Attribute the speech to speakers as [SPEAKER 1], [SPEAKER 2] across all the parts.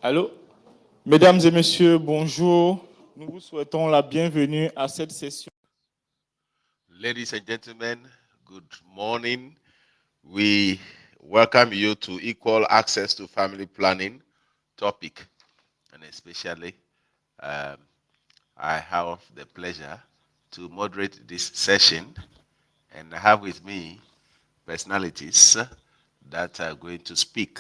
[SPEAKER 1] Allô? Mesdames et messieurs, bonjour. Nous vous souhaitons la bienvenue à cette session.
[SPEAKER 2] Ladies and gentlemen, good morning. We welcome you to Equal Access to Family Planning topic. And especially, I have the pleasure to moderate this session and have with me personalities that are going to speak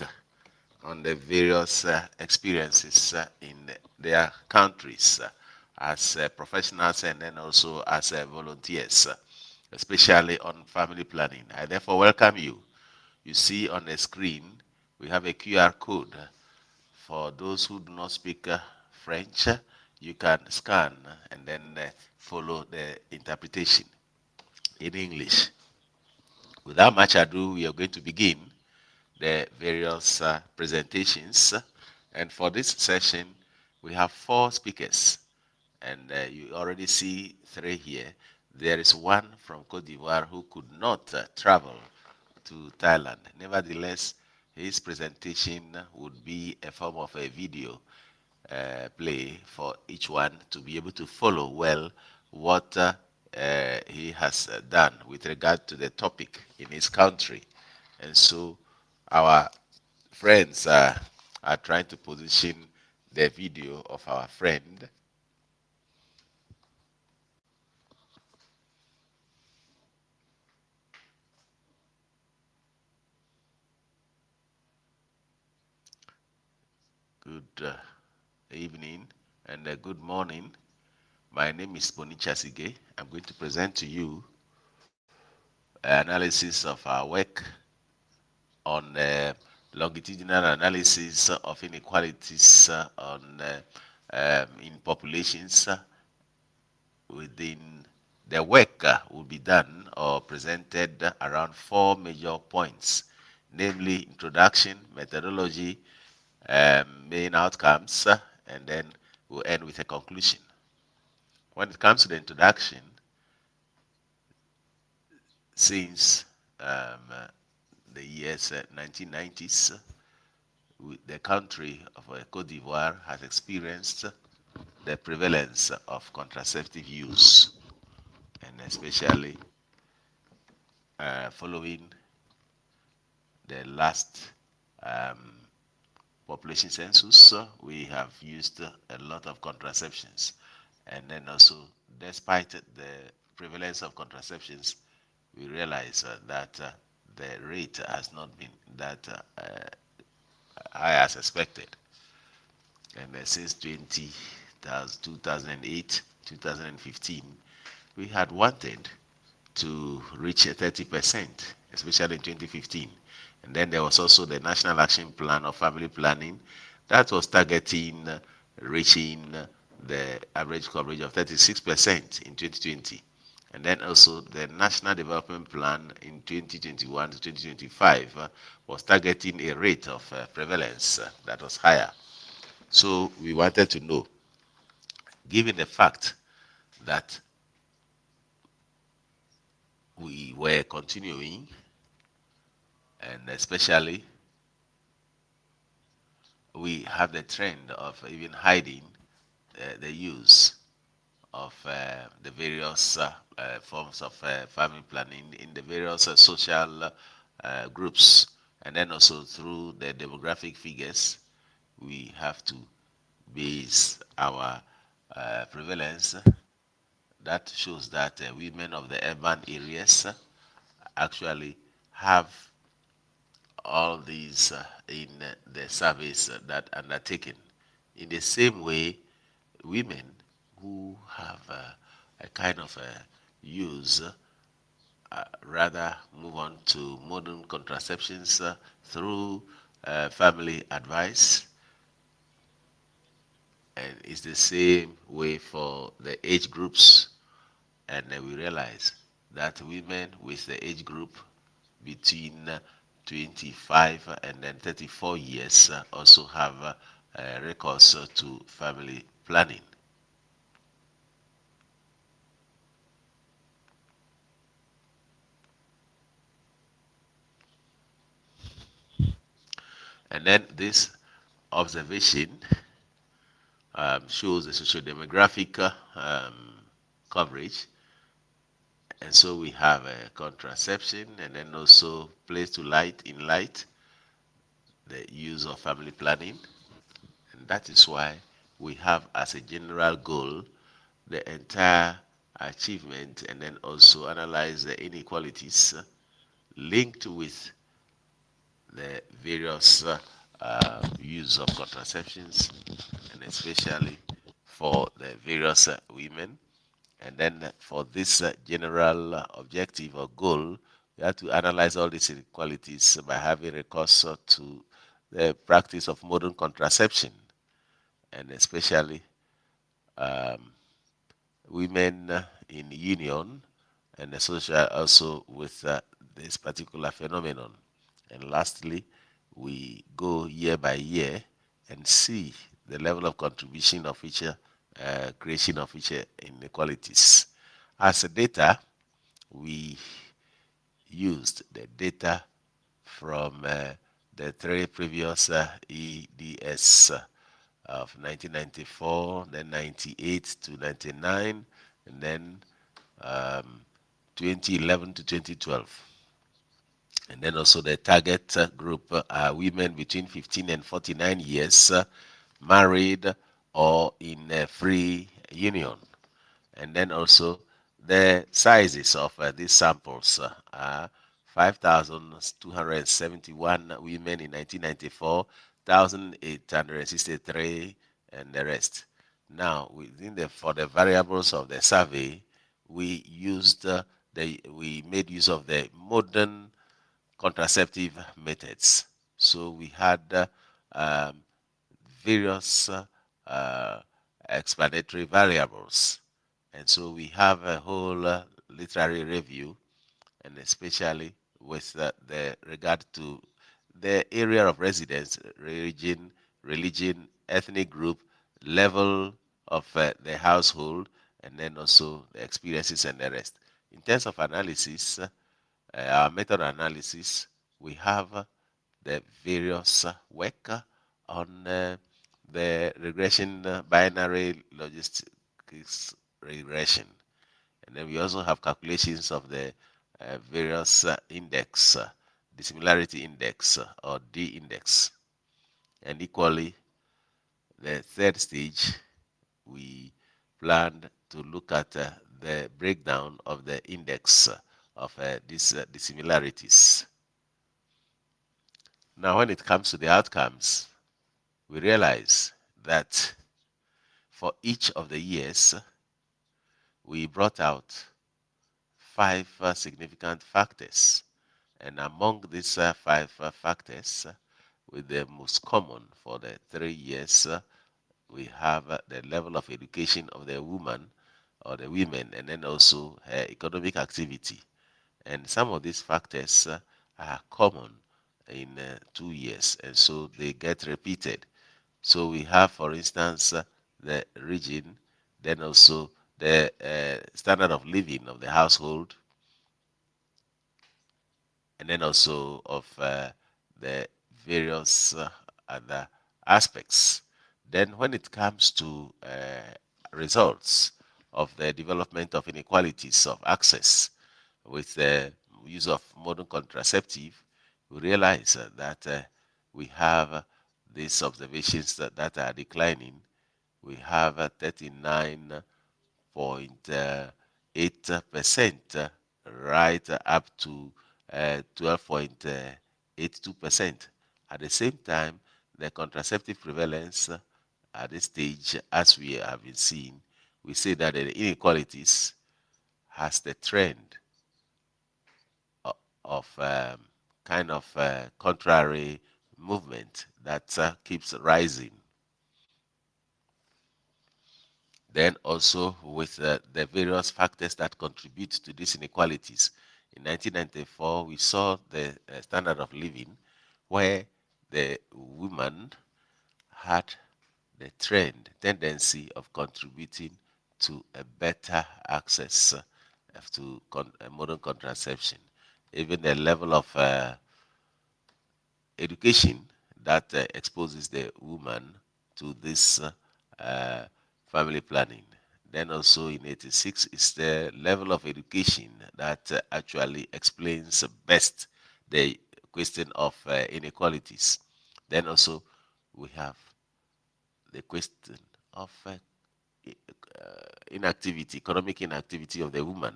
[SPEAKER 2] on the various experiences in their countries as professionals and then also as volunteers, especially on family planning. I therefore welcome you. You see on the screen, we have a QR code. For those who do not speak French, you can scan and then follow the interpretation in English. Without much ado, we are going to begin the various presentations. And for this session, we have 4 speakers. And you already see 3 here. There is one from Cote d'Ivoire who could not travel to Thailand. Nevertheless, his presentation would be a form of a video play for each one to be able to follow well what he has done with regard to the topic in his country. And so our friends are trying to position the video of our friend. Good evening and good morning. My name is Bonicha Sige. I'm going to present to you analysis of our work on longitudinal analysis of inequalities in populations within the work will be done or presented around 4 major points, namely introduction, methodology, main outcomes, and then we'll end with a conclusion. When it comes to the introduction, since the years 1990s, the country of Cote d'Ivoire has experienced the prevalence of contraceptive use, and especially following the last population census, we have used a lot of contraceptions. And then also, despite the prevalence of contraceptions, we realize that the rate has not been that high as expected. And since 2008, 2015, we had wanted to reach 30%, especially in 2015. And then there was also the National Action Plan of Family Planning that was targeting reaching the average coverage of 36% in 2020. And then also the National Development Plan in 2021 to 2025 was targeting a rate of prevalence that was higher. So we wanted to know, given the fact that we were continuing, and especially we have the trend of even hiding the use of the various forms of family planning in the various social groups, and then also through the demographic figures, we have to base our prevalence. That shows that women of the urban areas actually have all these in the surveys that undertaken. In the same way, women who have a kind of use rather move on to modern contraceptions through family advice. And it's the same way for the age groups. And we realize that women with the age group between 25 and then 34 years also have recourse to family planning. And then this observation shows the socio-demographic coverage. And so we have contraception, and then also place to light in light, the use of family planning. And that is why we have as a general goal the entire achievement, and then also analyze the inequalities linked with the various use of contraceptions, and especially for the various women. And then for this general objective or goal, we have to analyze all these inequalities by having recourse to the practice of modern contraception, and especially um, women in union, and associated also with this particular phenomenon. And lastly, we go year by year and see the level of contribution of each creation of each inequalities. As a data, we used the data from the three previous EDS of 1994, then 98 to 99, and then 2011 to 2012. And then also the target group are women between 15 and 49 years, married or in a free union. And then also the sizes of these samples are 5,271 women in 1994, 1,863, and the rest. Now, for the variables of the survey, we made use of the modern contraceptive methods. So we had various explanatory variables. And so we have a whole literary review, and especially with the regard to the area of residence, religion, ethnic group, level of the household, and then also the experiences and the rest. In terms of analysis, our method analysis, we have the various work on the regression binary logistics regression. And then we also have calculations of the various index, the similarity index or D index. And equally, the third stage, we planned to look at the breakdown of the index of these dissimilarities. Now, when it comes to the outcomes, we realize that for each of the years, we brought out 5 significant factors. And among these 5 factors, with the most common for the 3 years, we have the level of education of the woman or the women, and then also economic activity. And some of these factors are common in 2 years, and so they get repeated. So we have, for instance, the region, then also the standard of living of the household, and then also of the various other aspects. Then when it comes to results of the development of inequalities of access with the use of modern contraceptive, we realize that we have these observations that are declining. We have 39.8% right up to 12.82%. At the same time, the contraceptive prevalence at this stage, as we have been seeing, we say that the inequalities has the trend of kind of contrary movement that keeps rising. Then also with the various factors that contribute to these inequalities. In 1994, we saw the standard of living where the woman had the tendency of contributing to a better access to modern contraception. Even the level of education that exposes the woman to this family planning. Then also in 86 is the level of education that actually explains best the question of inequalities. Then also we have the question of inactivity, economic inactivity of the woman.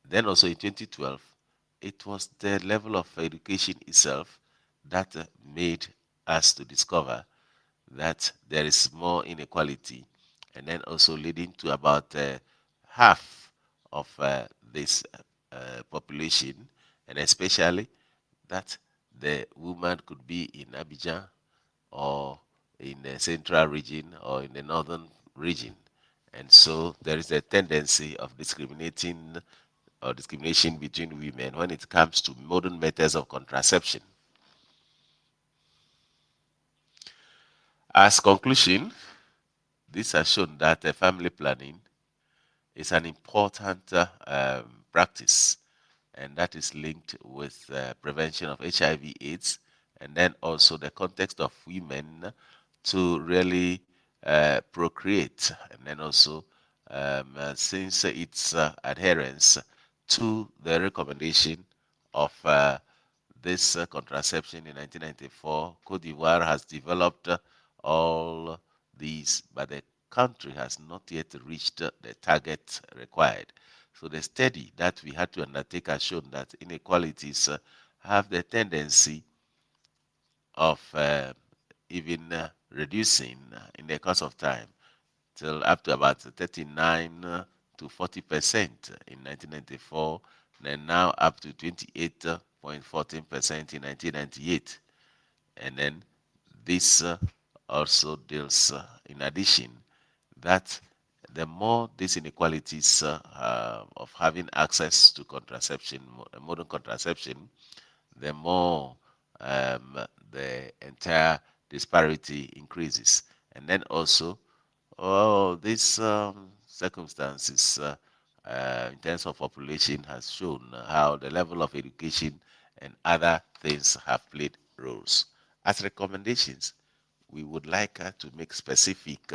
[SPEAKER 2] Then also in 2012, it was the level of education itself that made us to discover that there is more inequality, and then also leading to about half of this population, and especially that the woman could be in Abidjan or in the central region or in the northern region. And so there is a tendency of discriminating or discrimination between women when it comes to modern methods of contraception. As conclusion, this has shown that family planning is an important practice, and that is linked with prevention of HIV/AIDS, and then also the context of women to really procreate, and then also since its adherence to the recommendation of this contraception in 1994, Cote d'Ivoire has developed all these, but the country has not yet reached the target required. So the study that we had to undertake has shown that inequalities have the tendency of even reducing in the course of time till up to about 39 to 40% in 1994, and now up to 28.14% in 1998. And then this also deals, in addition, that the more these inequalities of having access to contraception, modern contraception, the more the entire disparity increases. And then also, these circumstances in terms of population has shown how the level of education and other things have played roles. As recommendations, we would like to make specific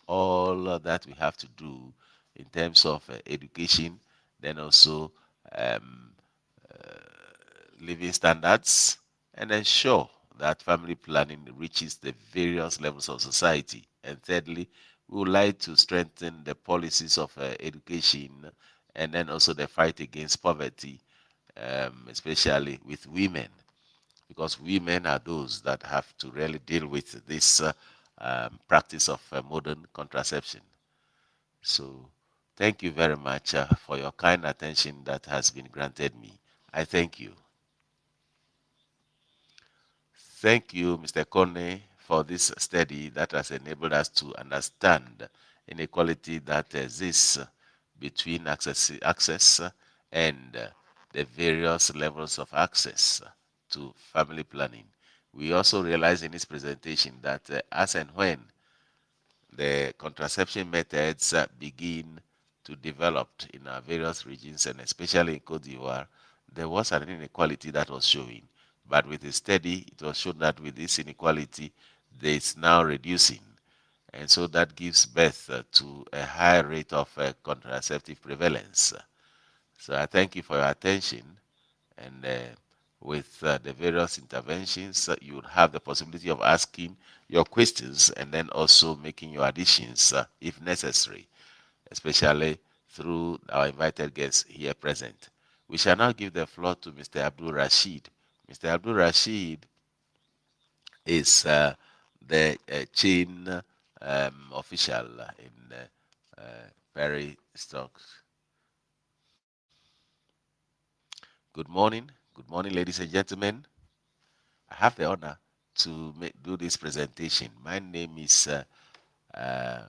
[SPEAKER 2] all that we have to do in terms of education, then also um, living standards, and ensure that family planning reaches the various levels of society. And thirdly, we would like to strengthen the policies of education, and then also the fight against poverty, especially with women, because women are those that have to really deal with this practice of modern contraception. So thank you very much for your kind attention that has been granted me. I thank you. Thank you, Mr. Kone, for this study that has enabled us to understand inequality that exists between access and the various levels of access to family planning. We also realized in this presentation that as and when the contraception methods begin to develop in our various regions, and especially in Cote d'Ivoire, there was an inequality that was showing. But with the study, it was shown that with this inequality, there is now reducing. And so that gives birth to a high rate of contraceptive prevalence. So I thank you for your attention. And with the various interventions, you would have the possibility of asking your questions and then also making your additions if necessary, especially through our invited guests here present. We shall now give the floor to Mr. Abdul Rashid. Mr. Abdul Rashid is the chain official in Perry Stocks. Good morning, ladies and gentlemen. I have the honor to do this presentation. My name is uh,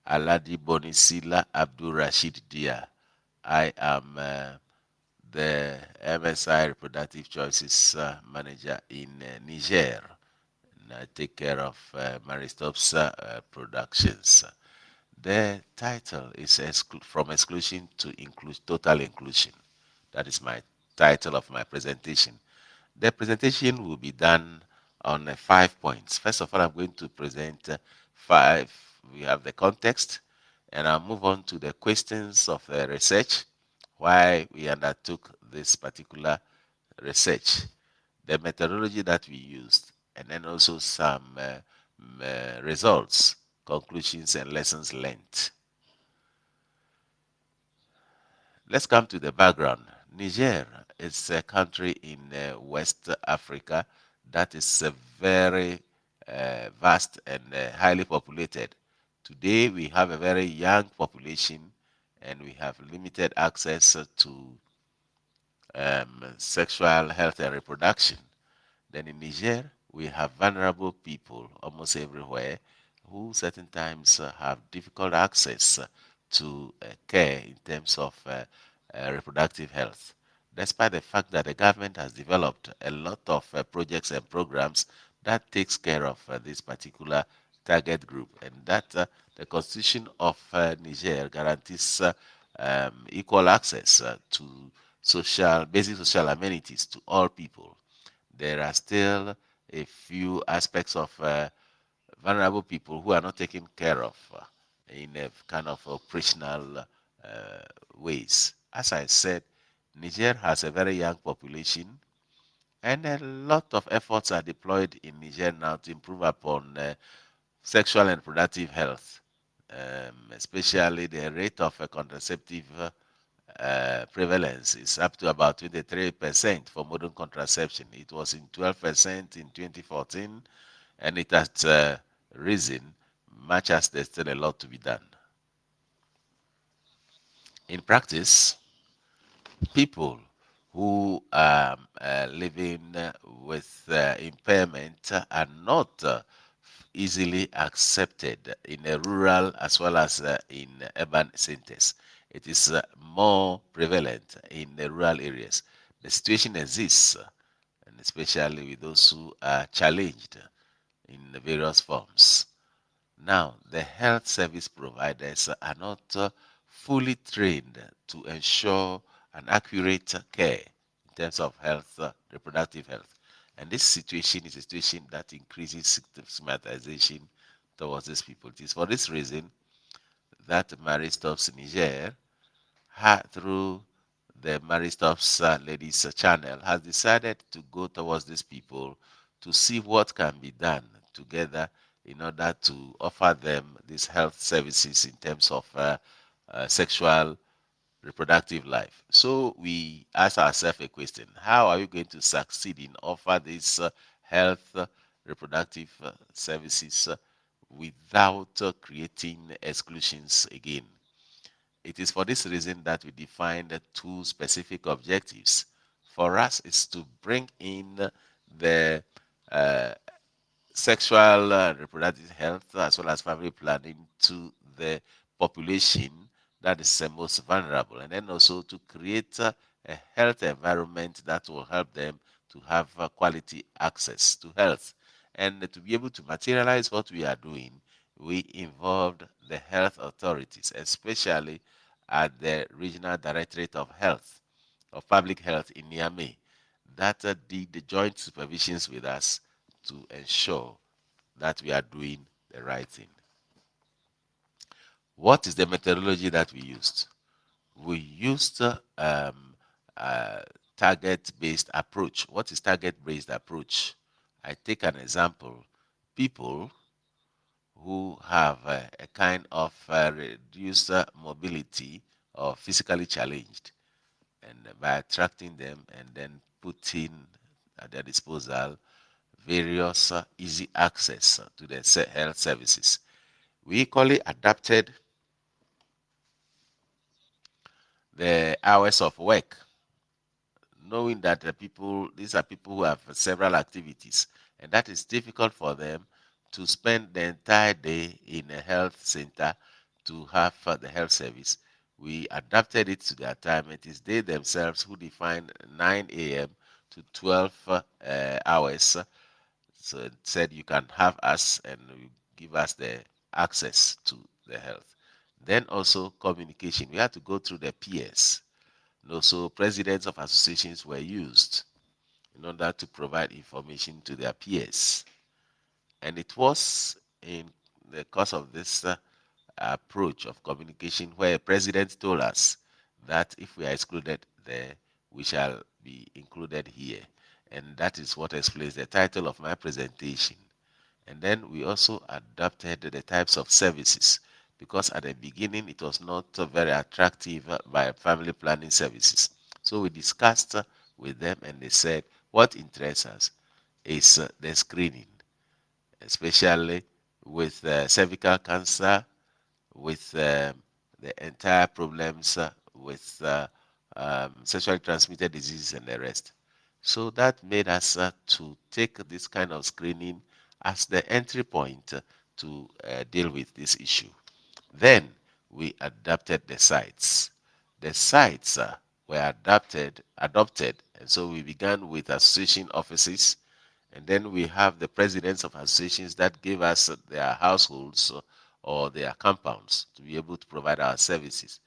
[SPEAKER 2] Aladi Bonisila Abdul Rashid Dia. I am the MSI Reproductive Choices Manager in Niger. And I take care of Maristop's Productions. The title is From Exclusion to Total Inclusion. That is my title of my presentation. The presentation will be done on 5 points. First of all, I'm going to present 5. We have the context, and I'll move on to the questions of the research, why we undertook this particular research, the methodology that we used, and then also some results, conclusions, and lessons learned. Let's come to the background. Niger is a country in West Africa that is very vast and highly populated. Today, we have a very young population and we have limited access to sexual health and reproduction. Then in Niger, we have vulnerable people almost everywhere who certain times have difficult access to care in terms of reproductive health. Despite the fact that the government has developed a lot of projects and programs that takes care of this particular target group, and that the Constitution of Niger guarantees equal access to basic social amenities to all people. There are still a few aspects of vulnerable people who are not taken care of in a kind of operational ways. As I said, Niger has a very young population, and a lot of efforts are deployed in Niger now to improve upon sexual and reproductive health, especially the rate of contraceptive prevalence is up to about 23% for modern contraception. It was in 12% in 2014, and it has risen much as there's still a lot to be done. In practice, people who are living with impairment are not easily accepted in a rural as well as in urban centers. It is more prevalent in the rural areas. The situation exists, and especially with those who are challenged in various forms. Now, the health service providers are not fully trained to ensure an accurate care in terms of health, reproductive health. And this situation is a situation that increases stigmatization towards these people. It is for this reason that Marriage Stops Niger, through the Marriage Stops Ladies channel, has decided to go towards these people to see what can be done together in order to offer them these health services in terms of sexual reproductive life. So we ask ourselves a question: how are we going to succeed in offer these health reproductive services without creating exclusions again? It is for this reason that we defined two specific objectives. For us, is to bring in the uh, sexual and reproductive health as well as family planning to the population that is the most vulnerable, and then also to create a health environment that will help them to have quality access to health. And to be able to materialize what we are doing, we involved the health authorities, especially at the Regional Directorate of Health, of Public Health in Niamey, that did the joint supervisions with us to ensure that we are doing the right thing. What is the methodology that we used? We used target-based approach. What is target-based approach? I take an example. People who have a kind of reduced mobility or physically challenged, and by attracting them and then putting at their disposal various easy access to the health services. We equally adapted the hours of work, knowing that these are people who have several activities, and that is difficult for them to spend the entire day in a health center to have the health service. We adapted it to their time. It is they themselves who define 9 a.m. to 12 hours. So it said you can have us and you give us the access to the health. Then also communication. We had to go through the peers. And also presidents of associations were used in order to provide information to their peers. And it was in the course of this approach of communication where a president told us that if we are excluded there, we shall be included here. And that is what explains the title of my presentation. And then we also adapted the types of services, because at the beginning it was not very attractive by family planning services. So we discussed with them, and they said what interests us is the screening, especially with cervical cancer, with the entire problems with sexually transmitted diseases and the rest. So that made us to take this kind of screening as the entry point to deal with this issue. Then we adapted the sites. The sites were adopted, and so we began with association offices, and then we have the presidents of associations that gave us their households or their compounds to be able to provide our services.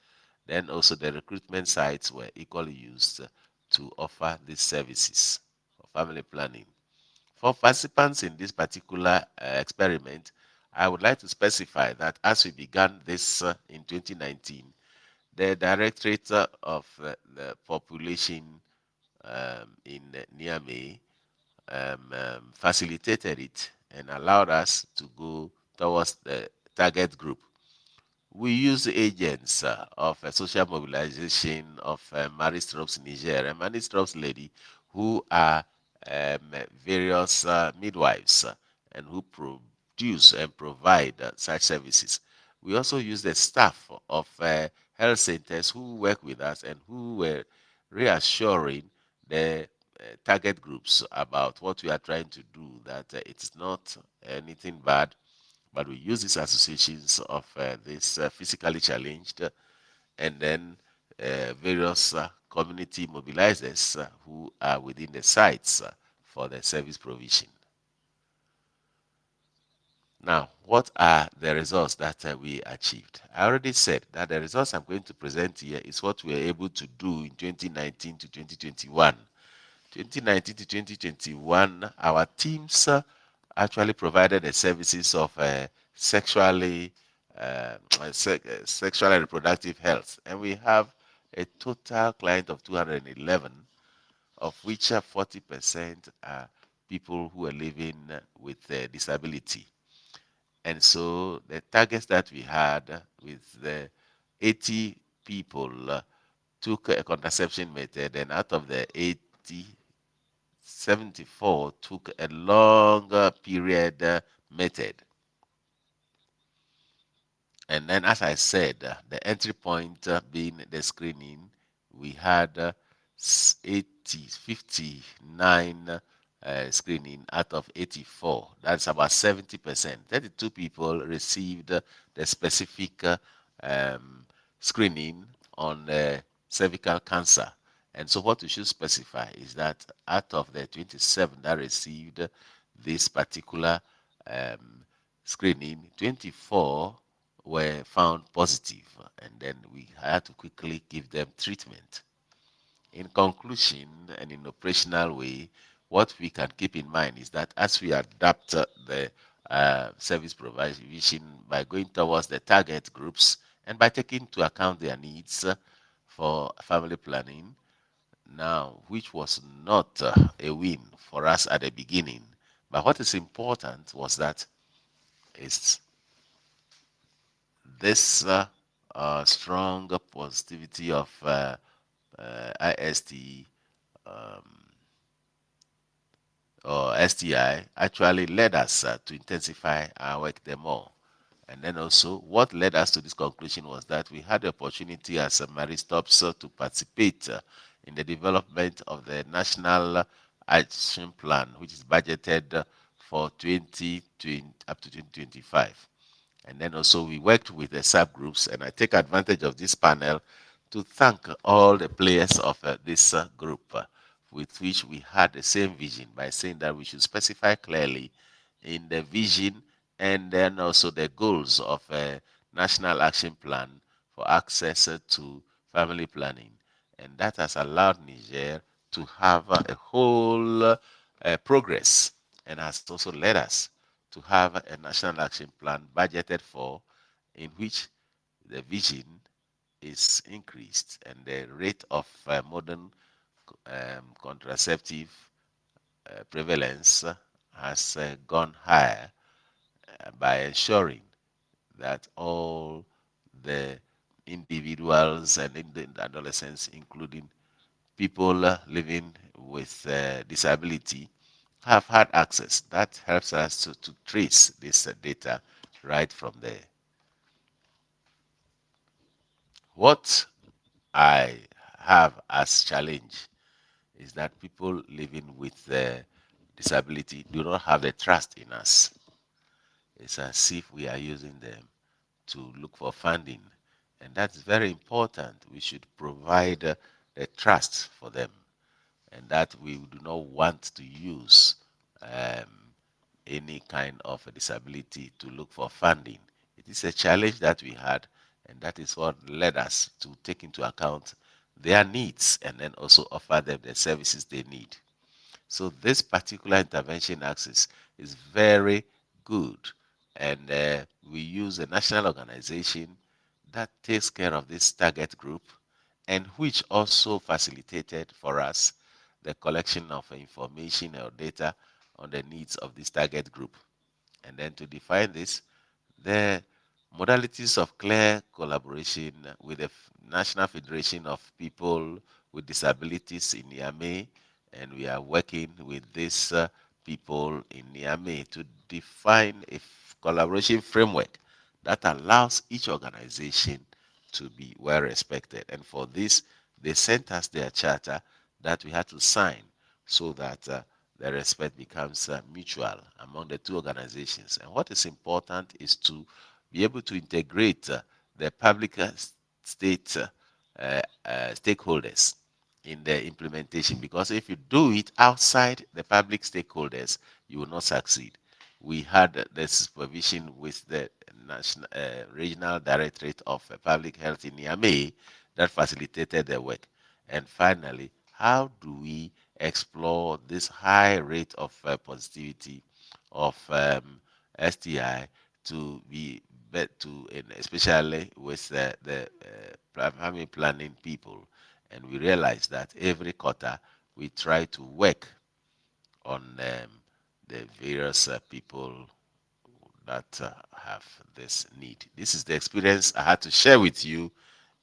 [SPEAKER 2] Then also the recruitment sites were equally used to offer these services for family planning. For participants in this particular experiment, I would like to specify that as we began this in 2019, the Directorate of the Population in Niamey facilitated it and allowed us to go towards the target group. We use agents of social mobilization of Marie Stopes Niger and Marie Stopes lady, who are various midwives and who produce and provide such services. We also use the staff of health centers who work with us and who were reassuring the target groups about what we are trying to do, that it's not anything bad, but we use these associations of this physically challenged and then various community mobilizers who are within the sites for the service provision. Now, what are the results that we achieved? I already said that the results I'm going to present here is what we were able to do in 2019 to 2021. 2019 to 2021, our teams actually provided the services of sexually sexual and reproductive health, and we have a total client of 211, of which 40% are people who are living with disability. And so the targets that we had with the 80 people took a contraception method, and out of the 80, 74 took a longer period method. And then, as I said, the entry point being the screening, we had 59 screening out of 84. That's about 70%. 32 people received the specific screening on cervical cancer. And so what we should specify is that out of the 27 that received this particular screening, 24 were found positive, and then we had to quickly give them treatment. In conclusion, and in operational way, what we can keep in mind is that as we adapt the service provision by going towards the target groups and by taking into account their needs for family planning, now, which was not a win for us at the beginning, but what is important was that it's this strong positivity of IST or STI actually led us to intensify our work the more. And then also, what led us to this conclusion was that we had the opportunity as a Marie Stopes to participate in the development of the National Action Plan, which is budgeted for 2020 up to 2025. And then also we worked with the subgroups, and I take advantage of this panel to thank all the players of this group with which we had the same vision, by saying that we should specify clearly in the vision and then also the goals of a national action plan for access to family planning. And that has allowed Niger to have a whole progress, and has also led us to have a national action plan budgeted for, in which the vision is increased and the rate of modern contraceptive prevalence has gone higher by ensuring that all the individuals and adolescents, including people living with disability, have had access. That helps us to trace this data right from there. What I have as challenge is that people living with disability do not have the trust in us. It's as if we are using them to look for funding, and that's very important. We should provide the trust for them, and that we do not want to use um, any kind of a disability to look for funding. It is a challenge that we had, and that is what led us to take into account their needs and then also offer them the services they need. So this particular intervention axis is very good, and we use a national organization that takes care of this target group, and which also facilitated for us the collection of information or data on the needs of this target group. And then to define this, the modalities of clear collaboration with the National Federation of People with Disabilities in Niamey, and we are working with these people in Niamey to define a collaboration framework that allows each organization to be well respected. And for this, they sent us their charter that we had to sign so that the respect becomes mutual among the two organizations. And what is important is to be able to integrate the public state stakeholders in the implementation, because if you do it outside the public stakeholders, you will not succeed. We had the supervision with the national regional directorate of public health in Niamey that facilitated the work. And finally, how do we explore this high rate of positivity of STI to be to, especially with the family planning people? And we realize that every quarter we try to work on the various people that have this need. This is the experience I had to share with you,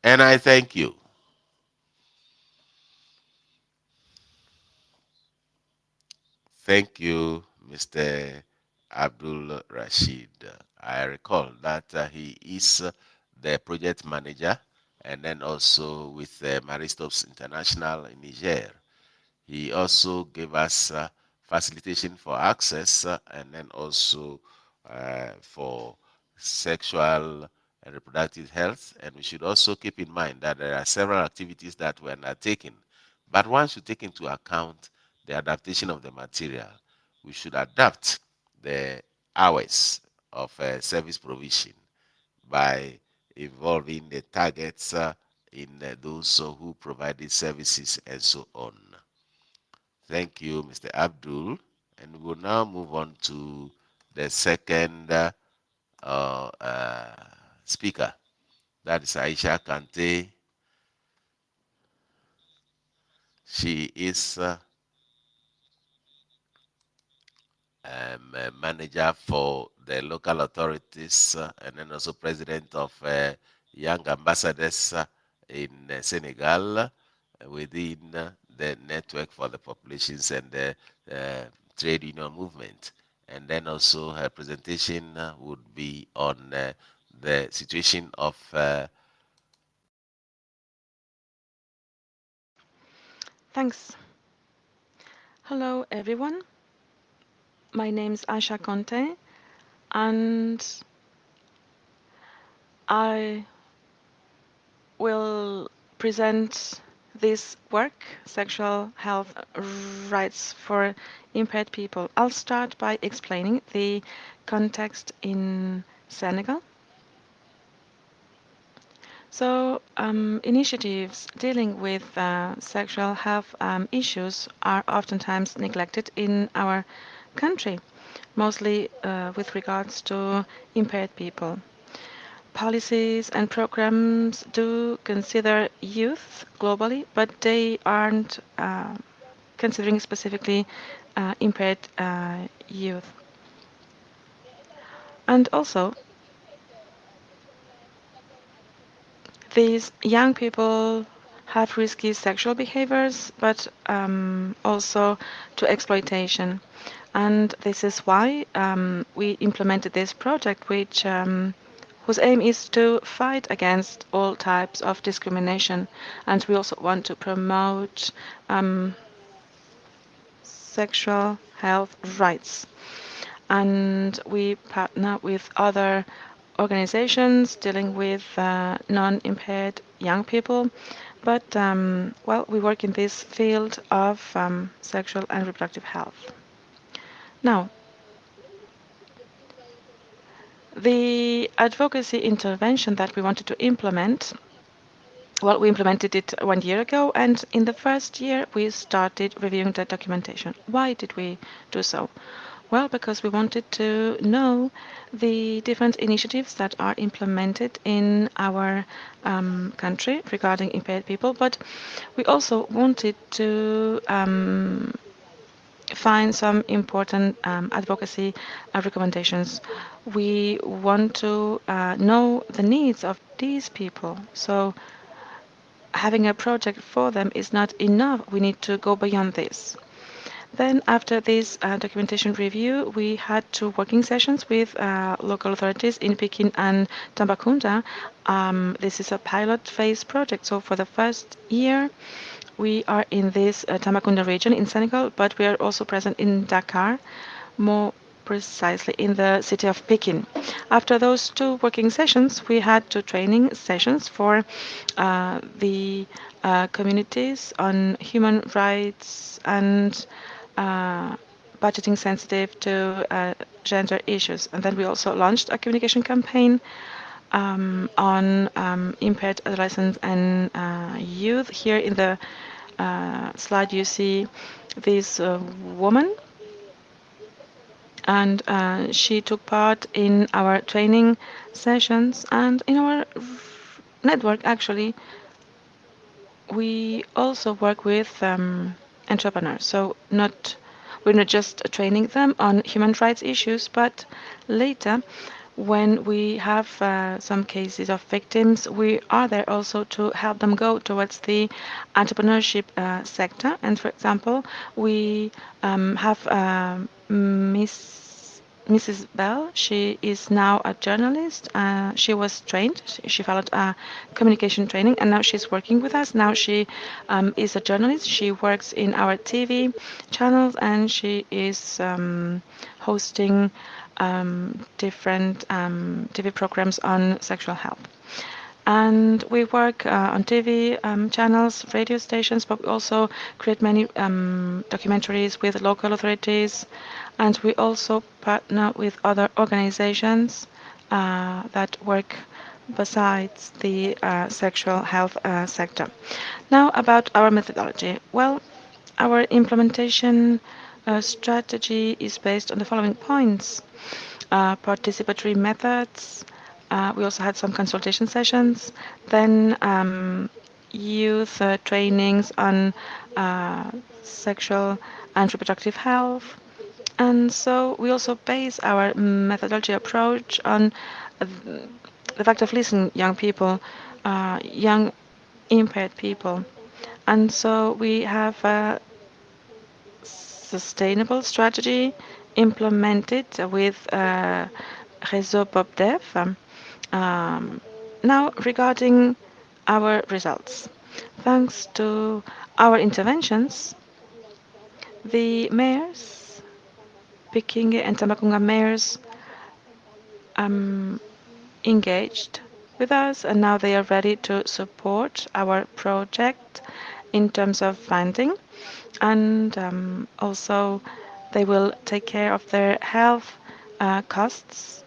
[SPEAKER 2] and I thank you. Thank you, Mr. Abdul Rashid. I recall that he is the project manager, and then also with Maristops International in Niger. He also gave us facilitation for access and then also for sexual and reproductive health. And we should also keep in mind that there are several activities that were undertaken, but one should take into account the adaptation of the material. We should adapt the hours of service provision by involving the targets in those who provide these services and so on. Thank you, Mr. Abdul. And we'll now move on to the second speaker. That is Aisha Kante. She is a manager for the local authorities and then also president of Young Ambassadors in Senegal within the network for the populations and the trade union movement. And then also her presentation would be on the situation of
[SPEAKER 3] Thanks. Hello, everyone. My name is Aisha Conte, and I will present this work, sexual health rights for impaired people. I'll start by explaining the context in Senegal. So, initiatives dealing with sexual health issues are oftentimes neglected in our country, mostly with regards to impaired people. Policies and programs do consider youth globally, but they aren't considering specifically impaired youth. And also, these young people have risky sexual behaviors, but also to exploitation. And this is why we implemented this project, which whose aim is to fight against all types of discrimination. And we also want to promote sexual health rights. And we partner with other organizations dealing with non-impaired young people. But well, we work in this field of sexual and reproductive health. Now, the advocacy intervention that we wanted to implement, well, we implemented it 1 year ago, and in the first year we started reviewing the documentation. Why did we do so? Well, because we wanted to know the different initiatives that are implemented in our country regarding impaired people, but we also wanted to find some important advocacy recommendations. We want to know the needs of these people. So having a project for them is not enough. We need to go beyond this. Then, after this documentation review, we had two working sessions with local authorities in Pekin and Tambacounda. This is a pilot phase project. So, for the first year, we are in this Tambacounda region in Senegal, but we are also present in Dakar, more precisely in the city of Pekin. After those two working sessions, we had two training sessions for the communities on human rights and uh, budgeting sensitive to gender issues. And then we also launched a communication campaign on impaired adolescents and youth. Here in the slide, you see this woman, and she took part in our training sessions and in our network. Actually, we also work with entrepreneurs. So not we're not just training them on human rights issues, but later, when we have some cases of victims, we are there also to help them go towards the entrepreneurship sector. And for example, we have Mrs. Bell. She is now a journalist. She was trained. She followed a communication training, and now she's working with us. Now she is a journalist. She works in our TV channels, and she is hosting different TV programs on sexual health. And we work on TV channels, radio stations, but we also create many documentaries with local authorities, and we also partner with other organizations that work besides the sexual health sector. Now about our methodology. Well, our implementation strategy is based on the following points: participatory methods. We also had some consultation sessions. Then youth trainings on sexual and reproductive health. And so we also base our methodology approach on the fact of listening young people, young impaired people. And so we have a sustainable strategy implemented with Réseau PopDev. Now, regarding our results, thanks to our interventions, the mayors, Peking and Tambacounda mayors, engaged with us, and now they are ready to support our project in terms of funding, and also they will take care of their health costs,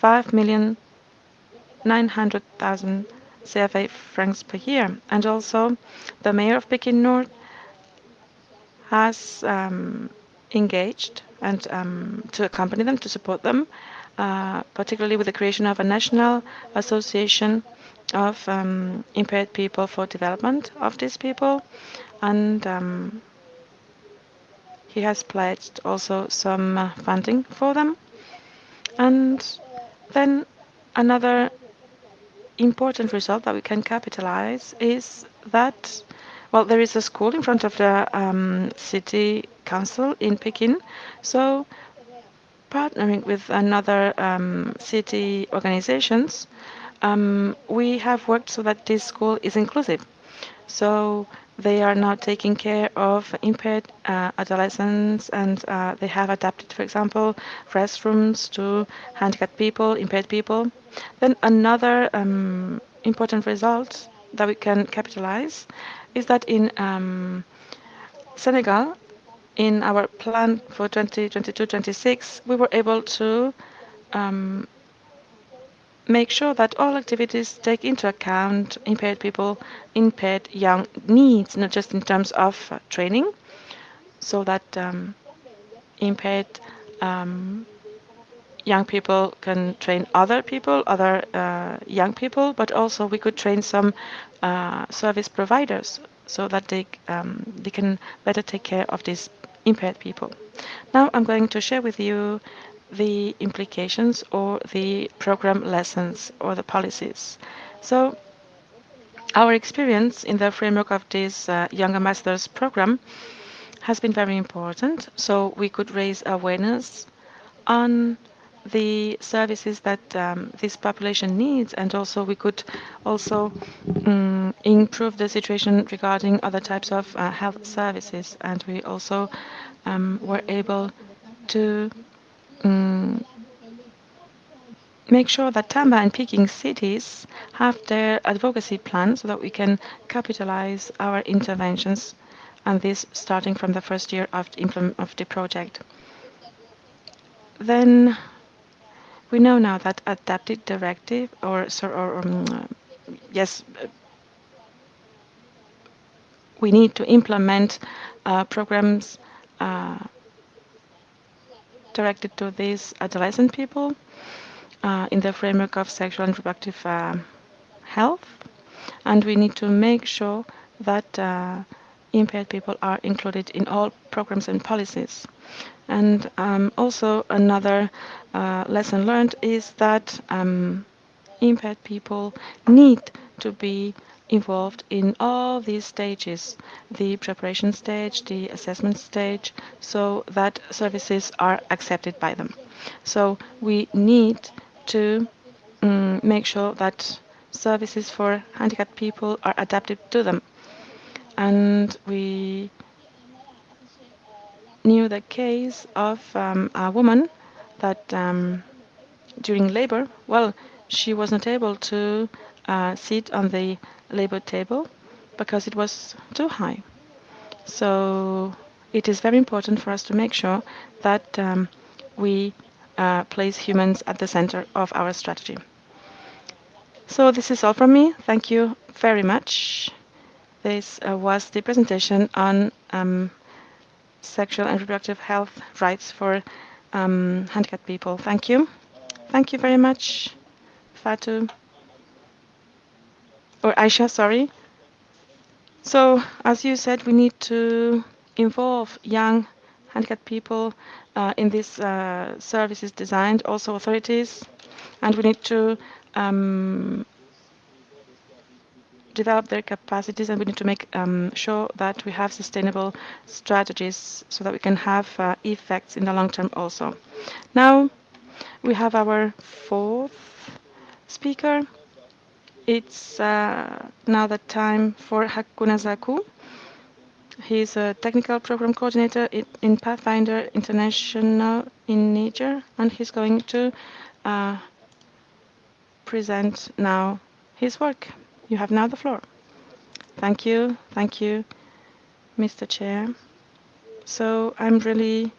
[SPEAKER 3] 5,900,000 CFA francs per year. And also, the mayor of Peking North has engaged and to accompany them, to support them, particularly with the creation of a national association of impaired people for development of these people. And he has pledged also some funding for them. And then another important result that we can capitalize is that, well, there is a school in front of the city council in Peking. So, partnering with another city organizations, we have worked so that this school is inclusive. So they are now taking care of impaired adolescents, and they have adapted, for example, restrooms to handicapped people, impaired people. Then another important result that we can capitalize is that in Senegal, in our plan for 2022-26, we were able to um, make sure that all activities take into account impaired people, impaired young needs, not just in terms of training, so that impaired um, young people can train other people, other young people, but also we could train some service providers so that they can better take care of these impaired people. Now I'm going to share with you the implications or the program lessons or the policies. So our experience in the framework of this Young Ambassadors program has been very important. So we could raise awareness on the services that this population needs, and also we could also improve the situation regarding other types of health services, and we also were able to um, make sure that Tamba and Peking cities have their advocacy plan so that we can capitalize our interventions, and this starting from the first year of the project. Then we know now that adapted directive yes, we need to implement programs uh, directed to these adolescent people in the framework of sexual and reproductive health, and we need to make sure that impaired people are included in all programs and policies. And also another lesson learned is that impaired people need to be involved in all these stages, the preparation stage, the assessment stage, so that services are accepted by them. So we need to make sure that services for handicapped people are adapted to them. And we knew the case of a woman that during labor, well, she was not able to sit on the labor table because it was too high. So it is very important for us to make sure that we place humans at the center of our strategy. So this is all from me. Thank you very much. This was the presentation on sexual and reproductive health rights for handicapped people. Thank you. Thank you very much, Fatu, or Aisha, sorry. So, as you said, we need to involve young handicapped people in these services designed, also authorities, and we need to um, develop their capacities, and we need to make sure that we have sustainable strategies so that we can have effects in the long term also. Now we have our fourth speaker. It's now the time for Hakuna Zaku. He's a technical program coordinator in Pathfinder International in Niger, and he's going to uh, present now his work. You have now the floor. Thank you, Mr. Chair. So I'm really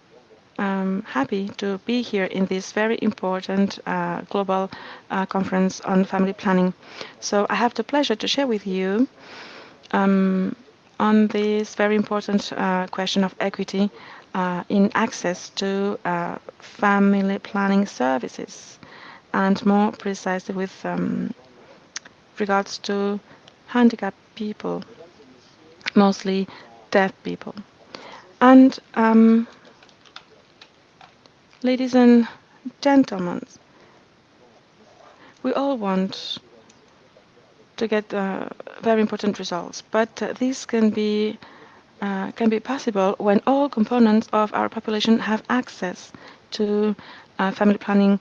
[SPEAKER 3] happy to be here in this very important global conference on family planning. So I have the pleasure to share with you um, on this very important question of equity in access to family planning services, and more precisely with regards to handicapped people, mostly deaf people. And ladies and gentlemen, we all want to get very important results, but this can be possible when all components of our population have access to family planning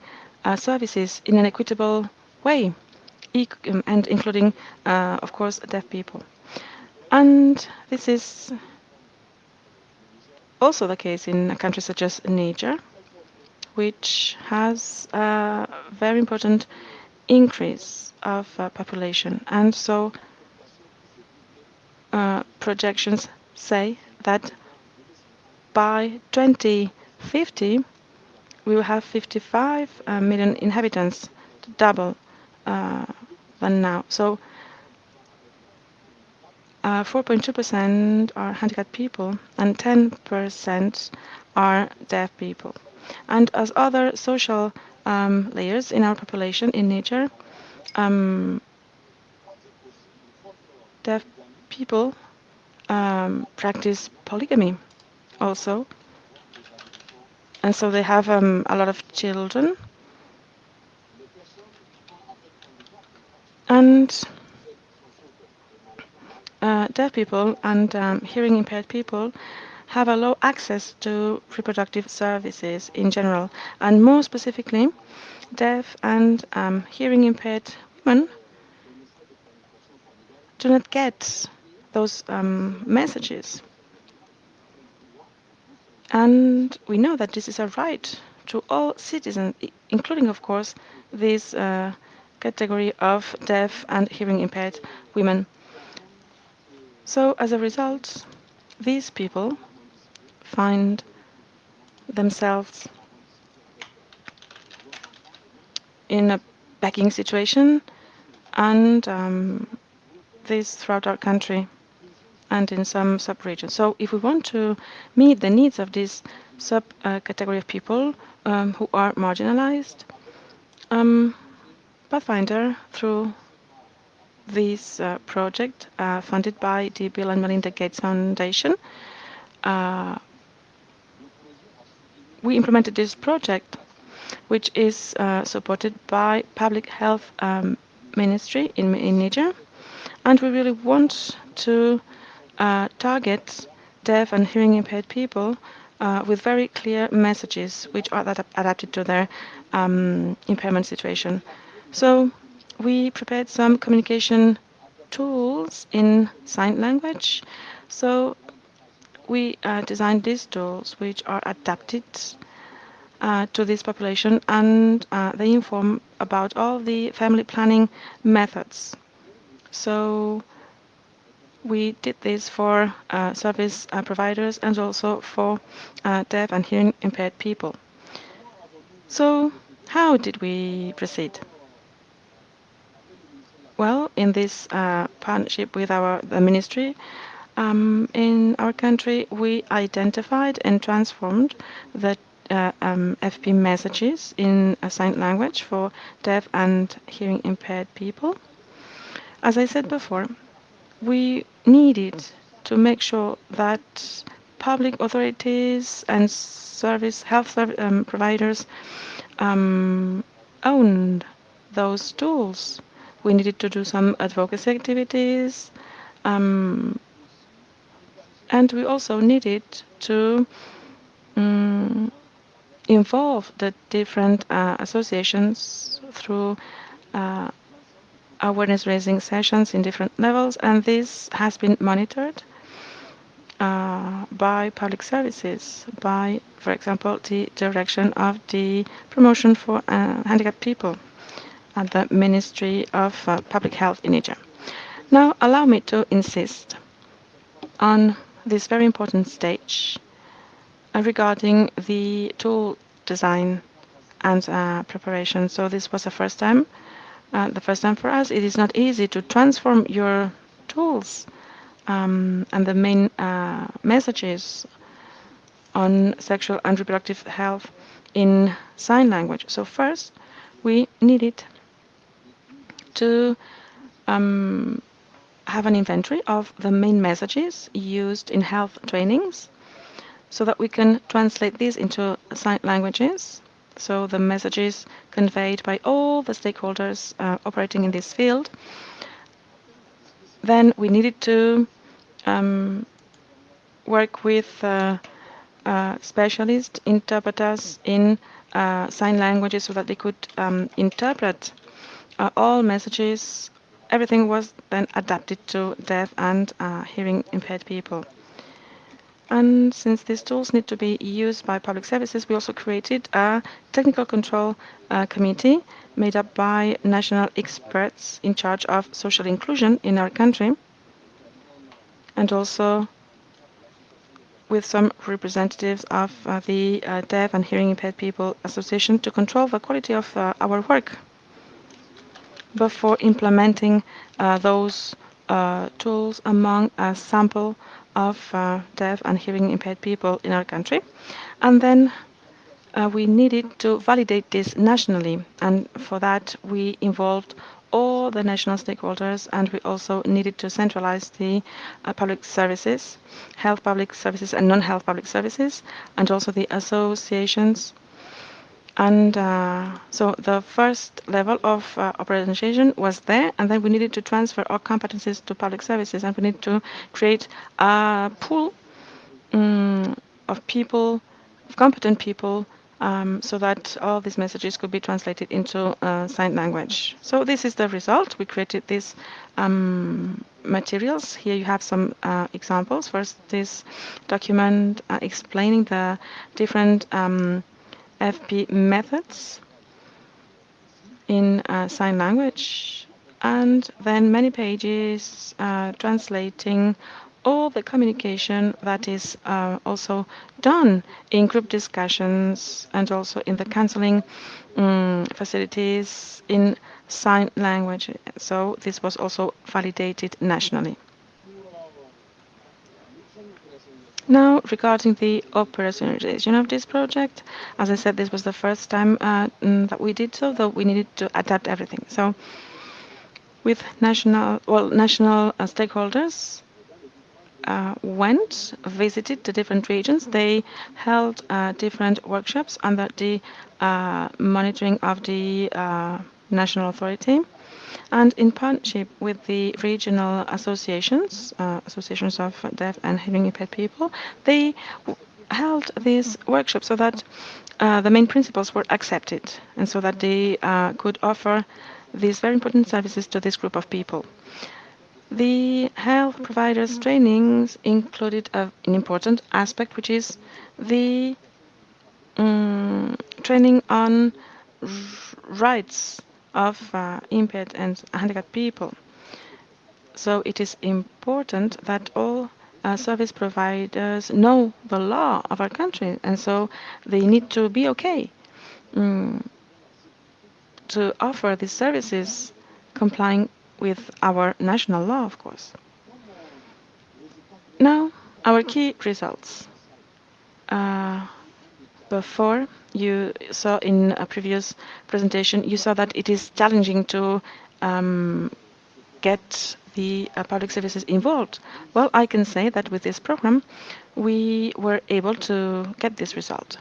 [SPEAKER 3] services in an equitable way, and including, of course, deaf people. And this is also the case in a country such as Niger, which has a very important increase of population. And so projections say that by 2050, we will have 55 million inhabitants, double uh, than now. So 4.2% are handicapped people and 10% are deaf people. And as other social layers in our population in nature, um, deaf people practice polygamy also. And so they have a lot of children. And deaf people and hearing impaired people have a low access to reproductive services in general, and more specifically, deaf and hearing impaired women do not get those messages. And we know that this is a right to all citizens, including, of course, this category of deaf and hearing impaired women. So, as a result, these people find themselves in a begging situation, and this throughout our country and in some sub-regions. So if we want to meet the needs of this sub-category of people who are marginalized, um, Pathfinder, through this project funded by the Bill and Melinda Gates Foundation, uh, we implemented this project, which is supported by Public Health Ministry in Niger, and we really want to target deaf and hearing impaired people with very clear messages which are adapted to their impairment situation. So we prepared some communication tools in sign language. So we designed these tools which are adapted to this population, and they inform about all the family planning methods. So we did this for service providers and also for deaf and hearing impaired people. So, how did we proceed? Well, in this partnership with the ministry, in our country, we identified and transformed the FP messages in a sign language for deaf and hearing impaired people. As I said before, we needed to make sure that public authorities and providers owned those tools. We needed to do some advocacy activities, um, and we also needed to um, involve the different associations through uh, awareness raising sessions in different levels, and this has been monitored by public services, by, for example, the direction of the promotion for handicapped people at the Ministry of Public Health in Niger. Now, allow me to insist on this very important stage regarding the tool design and preparation. So this was the first time for us. It is not easy to transform your tools and the main messages on sexual and reproductive health in sign language. So first, we needed to um, have an inventory of the main messages used in health trainings so that we can translate these into sign languages. So the messages conveyed by all the stakeholders operating in this field. Then we needed to um, work with specialist interpreters in sign languages so that they could interpret all messages. Everything was then adapted to deaf and hearing impaired people. And since these tools need to be used by public services, we also created a technical control committee made up by national experts in charge of social inclusion in our country, and also with some representatives of the Deaf and Hearing Impaired People Association to control the quality of our work before implementing those tools among a sample of deaf and hearing impaired people in our country. And then we needed to validate this nationally, and for that we involved all the national stakeholders, and we also needed to centralize the public services, health public services and non-health public services, and also the associations. And so the first level of organization was there, and then we needed to transfer our competencies to public services, and we need to create a pool of people, of competent people, so that all these messages could be translated into sign language. So this is the result. We created these materials. Here you have some examples. First, this document explaining the different FP methods in sign language, and then many pages translating all the communication that is also done in group discussions and also in the counseling facilities in sign language. So this was also validated nationally. Now, regarding the operationalization of this project, as I said, this was the first time that we did so, though we needed to adapt everything. So, with national stakeholders went, visited the different regions. They held different workshops under the monitoring of the national authority. And in partnership with the regional associations, associations of deaf and hearing impaired people, they held these workshops so that the main principles were accepted and so that they could offer these very important services to this group of people. The health providers' trainings included an important aspect, which is the training on rights of impaired and handicapped people. So it is important that all service providers know the law of our country, and so they need to be okay to offer these services complying with our national law, of course. Now, our key results. Uh, Before, you saw in a previous presentation, you saw that it is challenging to get the public services involved. Well, I can say that with this program, we were able to get this result.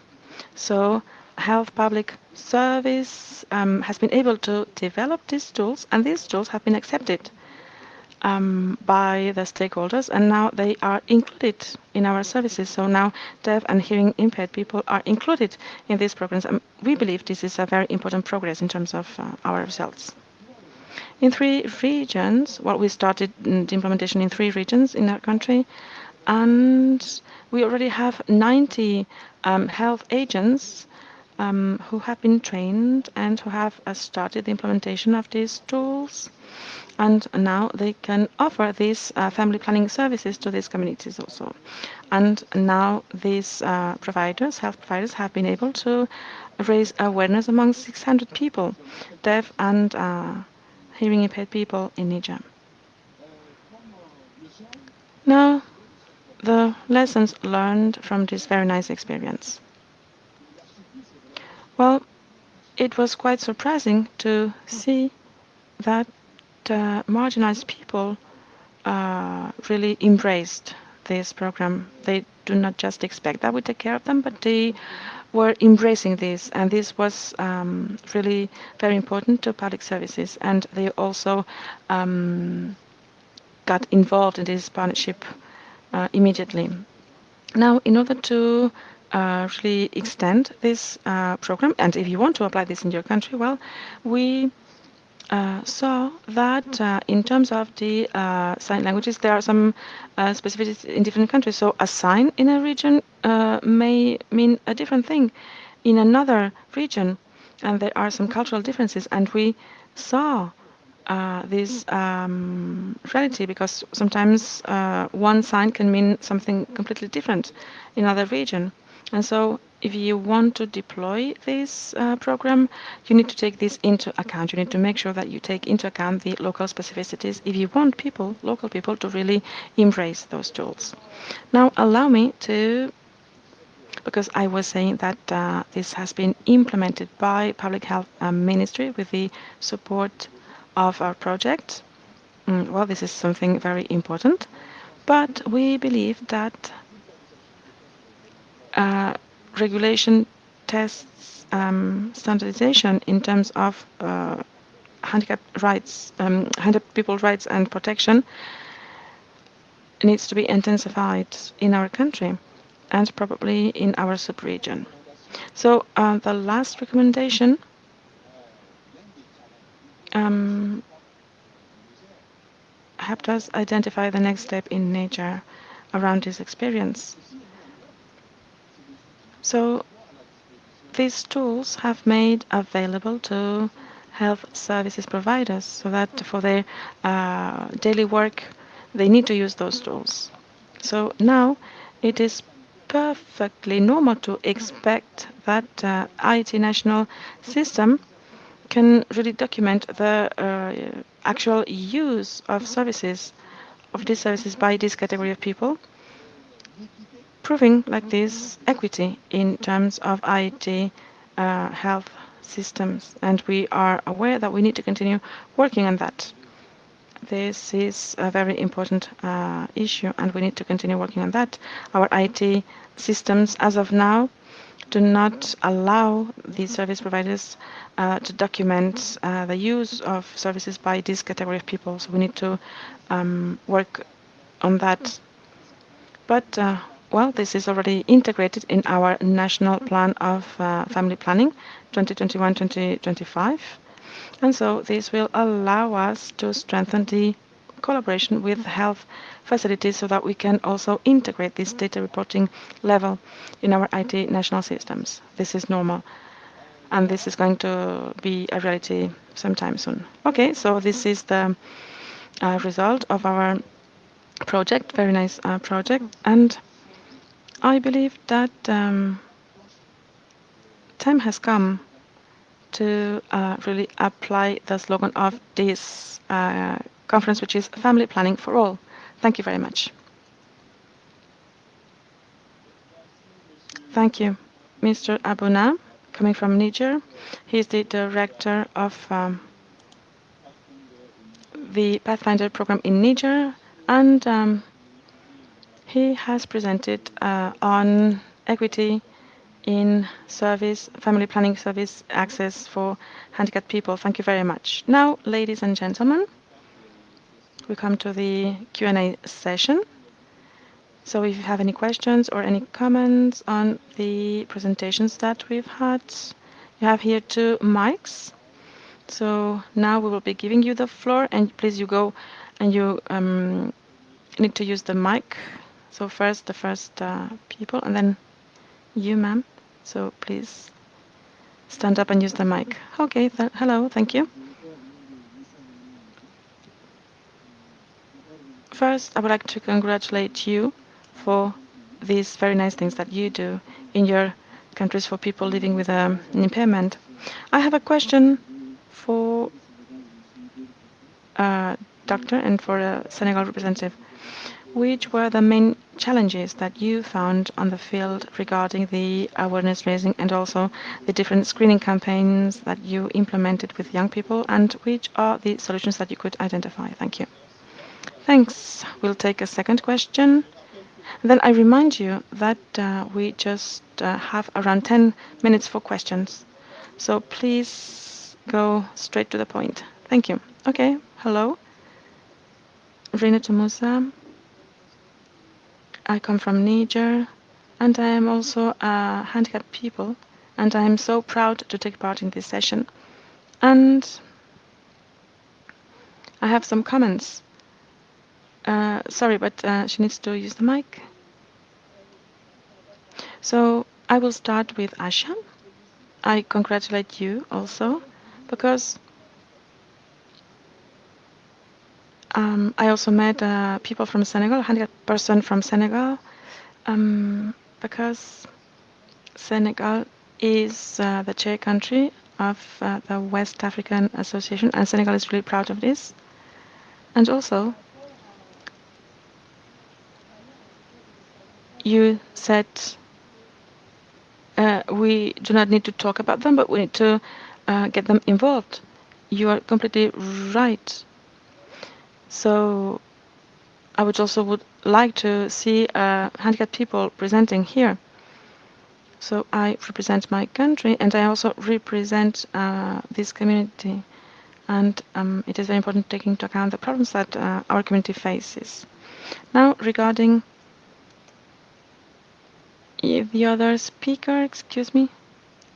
[SPEAKER 3] So, Health Public Service has been able to develop these tools, and these tools have been accepted by the stakeholders, and now they are included in our services. So now deaf and hearing impaired people are included in these programs. We believe this is a very important progress in terms of our results. In 3 regions, well, we started the implementation in 3 regions in our country, and we already have 90 health agents who have been trained and who have started the implementation of these tools. And now they can offer these family planning services to these communities also. And now these providers, health providers, have been able to raise awareness among 600 people, deaf and hearing impaired people in Niger. Now, the lessons learned from this very nice experience. Well, it was quite surprising to see that marginalized people really embraced this program. They do not just expect that we take care of them, but they were embracing this, and this was really very important to public services. And they also um, got involved in this partnership immediately. Now, in order to really extend this program, and if you want to apply this in your country, well, we saw that in terms of the sign languages, there are some specificities in different countries. So a sign in a region may mean a different thing in another region, and there are some cultural differences. And we saw this reality because sometimes one sign can mean something completely different in another region. And so if you want to deploy this program, you need to take this into account. You need to make sure that you take into account the local specificities if you want people, local people, to really embrace those tools. Now, allow me to, because I was saying that this has been implemented by Public Health Ministry with the support of our project. Well, this is something very important, but we believe that uh, regulation tests standardization in terms of handicap rights, handicapped people rights and protection needs to be intensified in our country and probably in our sub-region. So the last recommendation um, helped us identify the next step in nature around this experience. So these tools have made available to health services providers so that for their daily work they need to use those tools. So now it is perfectly normal to expect that IT national system can really document the actual use of services of these services by this category of people, proving like this equity in terms of IT health systems. And we are aware that we need to continue working on that. This is a very important issue, and we need to continue working on that. Our IT systems, as of now, do not allow the service providers to document the use of services by this category of people. So we need to work on that. But well, this is already integrated in our national plan of family planning 2021-2025. And so this will allow us to strengthen the collaboration with health facilities so that we can also integrate this data reporting level in our IT national systems. This is normal, and this is going to be a reality sometime soon. Okay, so this is the result of our project, very nice project, and I believe that time has come to really apply the slogan of this conference, which is Family Planning for All. Thank you very much. Thank you. Mr. Abuna, coming from Niger. He's the director of the Pathfinder program in Niger, and he has presented on equity in service, family planning service access for handicapped people. Thank you very much. Now, ladies and gentlemen, we come to the Q&A session. So if you have any questions or any comments on the presentations that we've had, you have here two mics. So now we will be giving you the floor, and please you go and you need to use the mic. So first the first people, and then you, ma'am. So please. stand up and use the mic. Okay, hello, thank you. First, I would like to congratulate you for these very nice things that you do in your countries for people living with an impairment. I have a question for a doctor and for a Senegal representative. Which were the main challenges that you found on the field regarding the awareness raising and also the different screening campaigns that you implemented with young people, and which are the solutions that you could identify? Thank you. Thanks. We'll take a second question. Then I remind you that we just have around 10 minutes for questions. So please go straight to the point. Thank you. Okay, hello. Rina Musa. I come from Niger, and I am also a handicapped people, and I am so proud to take part in this session. And I have some comments. Sorry, but she needs to use the mic. So I will start with Asha. I congratulate you also because I also met people from Senegal, a handicapped person from Senegal, because Senegal is the chair country of the West African Association, and Senegal is really proud of this. And also, you said we do not need to talk about them, but we need to get them involved. You are completely right. So I would like to see handicapped people presenting here. So I represent my country, and I also represent this community. And it is very important taking into account the problems that our community faces. Now, regarding the other speaker, excuse me,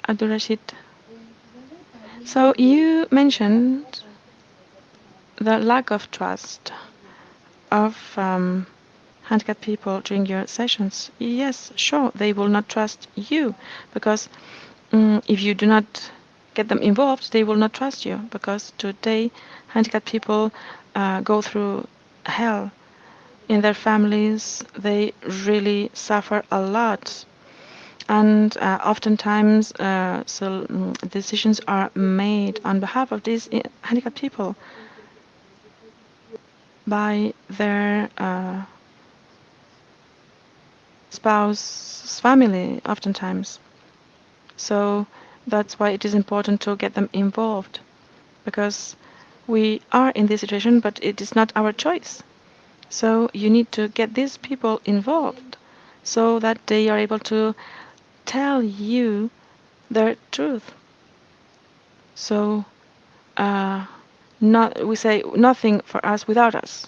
[SPEAKER 3] Abdurrashid. So you mentioned the lack of trust of handicapped people during your sessions. Yes, sure, they will not trust you because if you do not get them involved, they will not trust you because today handicapped people go through hell in their families. They really suffer a lot. And oftentimes, decisions are made on behalf of these handicapped people by their spouse's family, oftentimes. So that's why it is important to get them involved because we are in this situation, but it is not our choice. So you need to get these people involved so that they are able to tell you their truth. So not we say nothing for us without us.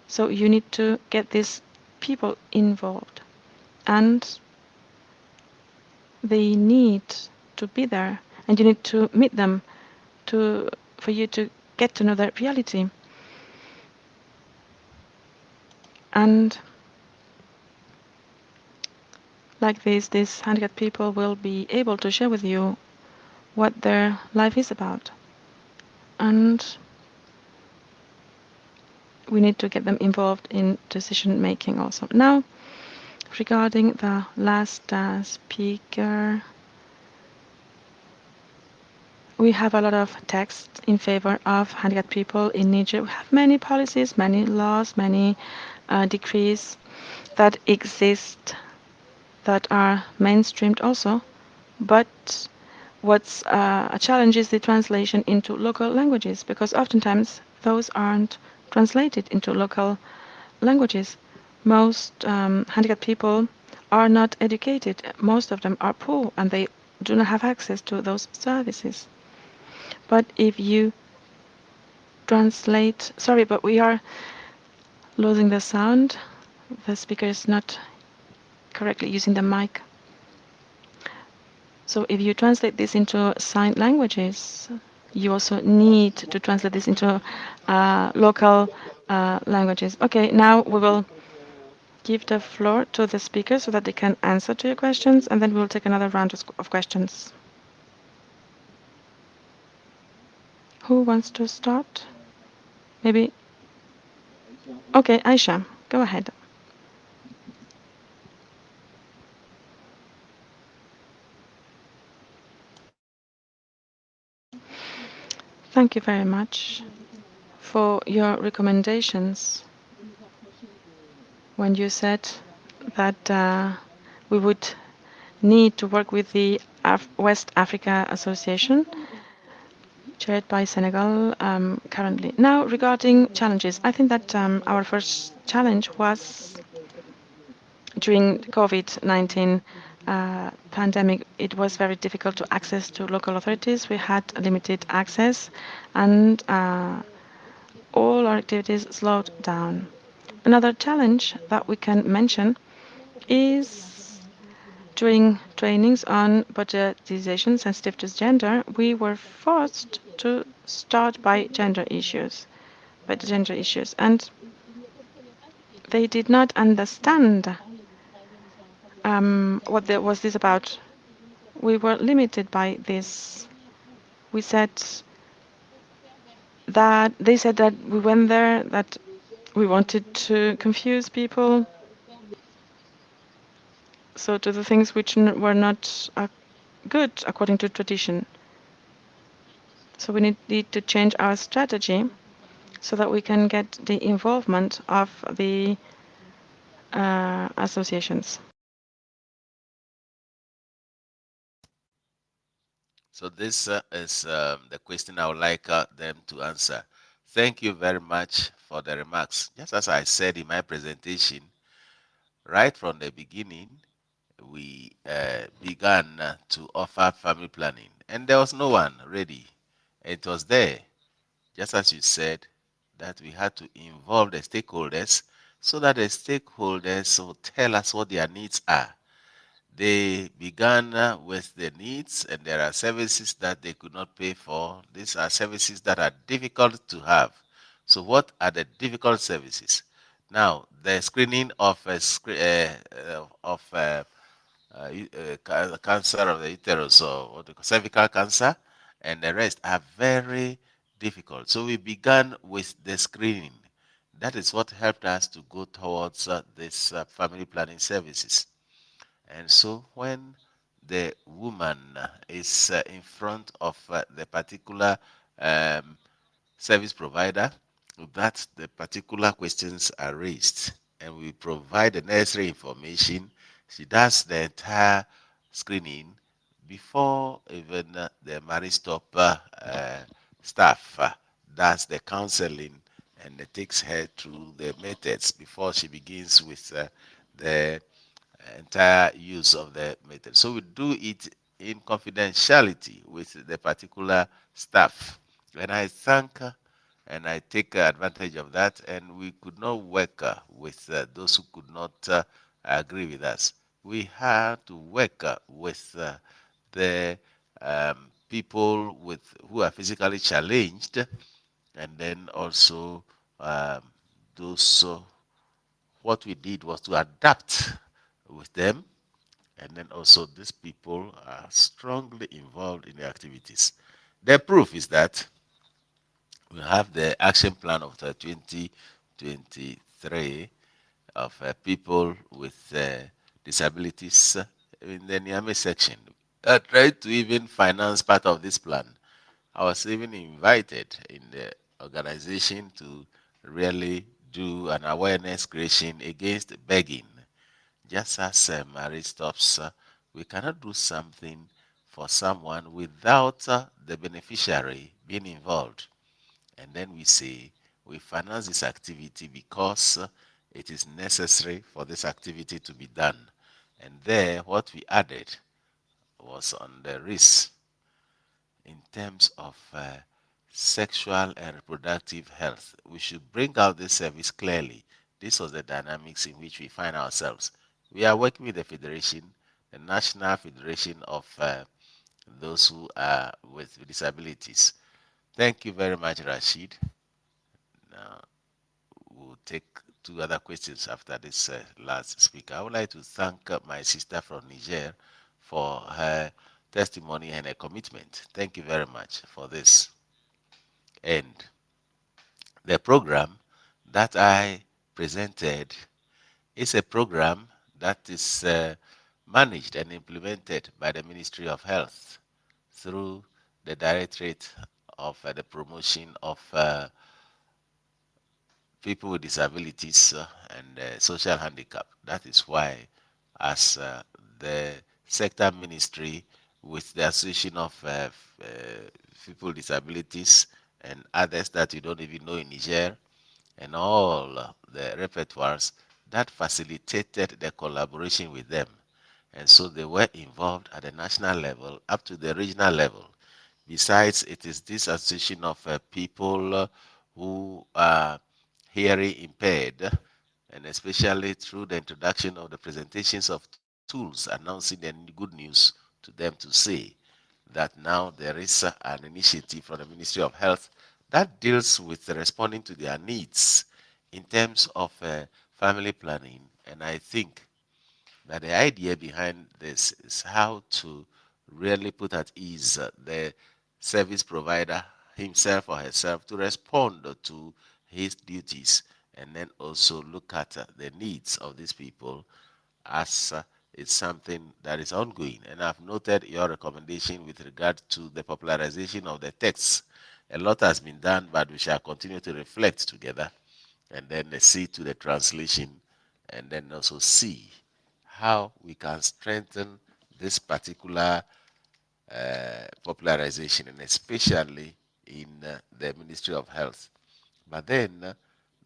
[SPEAKER 3] So you need to get these people involved, and they need to be there, and you need to meet them to for you to get to know their reality. And like this, these handicapped people will be able to share with you what their life is about. And we need to get them involved in decision making also. Now, regarding the last speaker, we have a lot of text in favor of handicapped people in Niger. We have many policies, many laws, many decrees that exist that are mainstreamed also. But what's a challenge is the translation into local languages because oftentimes those aren't translated into local languages. Most handicapped people are not educated. Most of them are poor and they do not have access to those services. But if you translate, sorry, but we are losing the sound. The speaker is not correctly using the mic. So if you translate this into sign languages, you also need to translate this into local languages. Okay, now we will give the floor to the speakers so that they can answer to your questions, and then we will take another round of questions. Who wants to start? Maybe. Okay, Aisha, go ahead. Thank you very much for your recommendations when you said that we would need to work with the West Africa Association, chaired by Senegal currently. Now, regarding challenges, I think that our first challenge was during the COVID-19 pandemic. It was very difficult to access to local authorities. We had limited access, and all our activities slowed down. Another challenge that we can mention is during trainings on budgetization sensitive to gender, we were forced to start by the gender issues, and they did not understand was this about. We were limited by this. We said that they said that we went there, that we wanted to confuse people, so to the things which were not good according to tradition. So we need to change our strategy so that we can get the involvement of the associations.
[SPEAKER 2] So this is the question I would like them to answer. Thank you very much for the remarks. Just as I said in my presentation, right from the beginning, we began to offer family planning, and there was no one ready. It was there, just as you said, that we had to involve the stakeholders so that the stakeholders will tell us what their needs are. They began with the needs, and there are services that they could not pay for. These are services that are difficult to have. So what are the difficult services? Now, the screening of cancer of the uterus, or what they call cervical cancer, and the rest are very difficult. So we began with the screening. That is what helped us to go towards this family planning services. And so when the woman is in front of the particular um, service provider, that the particular questions are raised, and we provide the necessary information. She does the entire screening before even the marriage stopper staff does the counseling, and it takes her through the methods before she begins with the entire use of the method. So we do it in confidentiality with the particular staff. And I thank and I take advantage of that. And we could not work with those who could not agree with us. We had to work with the people who are physically challenged, and then also um, those. What we did was to adapt with them, and then also these people are strongly involved in the activities. The proof is that we have the action plan of the 2023 of people with disabilities in the Niamey section. I tried to even finance part of this plan. I was even invited in the organization to really do an awareness creation against begging. Just as marriage stops, we cannot do something for someone without the beneficiary being involved. And then we say we finance this activity because it is necessary for this activity to be done. And there, what we added was on the risk in terms of sexual and reproductive health. We should bring out this service clearly. This was the dynamics in which we find ourselves. We are working with the Federation, the National Federation of those who are with disabilities. Thank you very much, Rashid. Now, we'll take two other questions after this last speaker. I would like to thank my sister from Niger for her testimony and her commitment. Thank you very much for this. And the program that I presented is a program that is managed and implemented by the Ministry of Health through the Directorate of the Promotion of People with Disabilities and Social Handicap. That is why, as the sector ministry with the Association of People with Disabilities and others that you don't even know in Niger, and all the repertoires, that facilitated the collaboration with them. And so they were involved at the national level up to the regional level. Besides, it is this association of people who are hearing impaired, and especially through the introduction of the presentations of tools announcing the good news to them to say that now there is an initiative from the Ministry of Health that deals with responding to their needs in terms of family planning. And I think that the idea behind this is how to really put at ease the service provider himself or herself to respond to his duties, and then also look at the needs of these people as it's something that is ongoing. And I've noted your recommendation with regard to the popularization of the text. A lot has been done, but we shall continue to reflect together and then see to the translation, and then also see how we can strengthen this particular popularization, and especially in the Ministry of Health. But then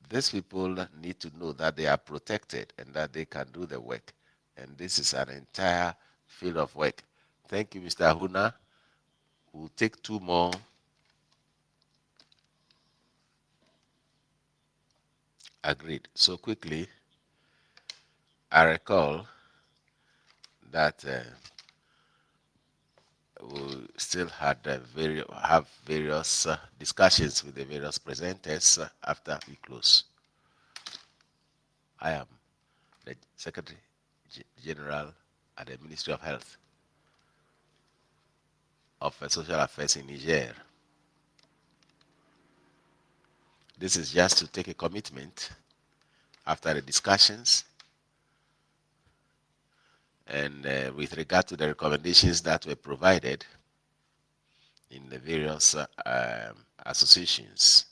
[SPEAKER 2] these people need to know that they are protected and that they can do the work. And this is an entire field of work. Thank you, Mr. Huna. We'll take two more. Agreed. So quickly, I recall that we still had have various discussions with the various presenters after we close. I am the Secretary General at the Ministry of Health of Social Affairs in Niger. This is just to take a commitment after the discussions and with regard to the recommendations that were provided in the various associations,